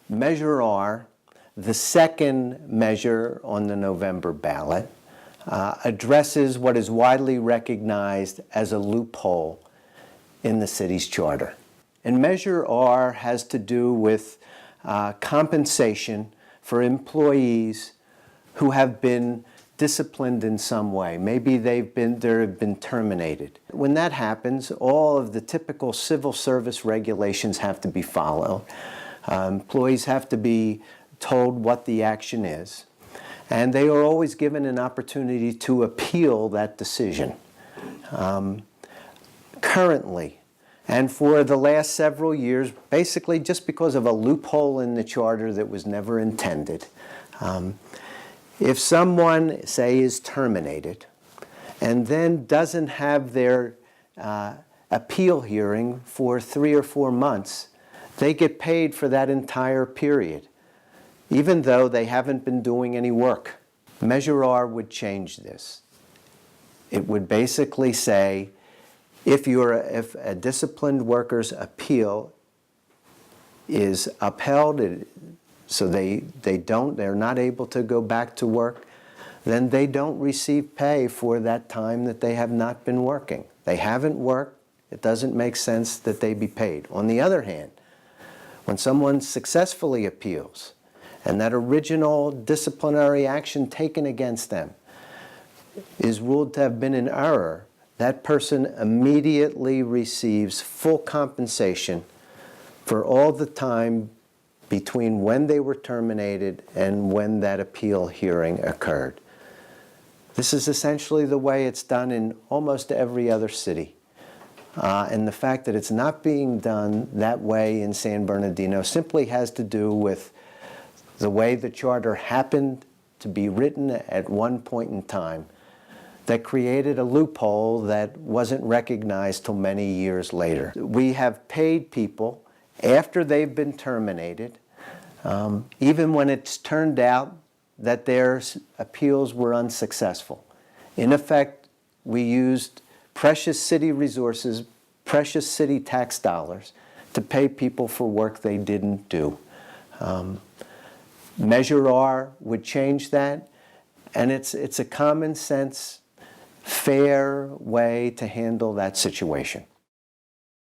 Measure R, the second measure on the November ballot, addresses what is widely recognized as a loophole in the city's charter. And Measure R has to do with compensation for employees who have been disciplined in some way. Maybe they have been terminated. When that happens, all of the typical civil service regulations have to be followed. Employees have to be told what the action is, and they are always given an opportunity to appeal that decision. Currently, and for the last several years, basically just because of a loophole in the charter that was never intended, if someone, say, is terminated and then doesn't have their appeal hearing for 3 or 4 months, they get paid for that entire period, even though they haven't been doing any work. Measure R would change this. It would basically say, if a disciplined worker's appeal is upheld, so they're not able to go back to work, then they don't receive pay for that time that they have not been working. They haven't worked. It doesn't make sense that they be paid. On the other hand, when someone successfully appeals and that original disciplinary action taken against them is ruled to have been an error, that person immediately receives full compensation for all the time between when they were terminated and when that appeal hearing occurred. This is essentially the way it's done in almost every other city. And the fact that it's not being done that way in San Bernardino simply has to do with the way the charter happened to be written at one point in time that created a loophole that wasn't recognized till many years later. We have paid people after they've been terminated, even when it's turned out that their appeals were unsuccessful. In effect, we used precious city resources, precious city tax dollars to pay people for work they didn't do. Measure R would change that, and it's a common sense, fair way to handle that situation.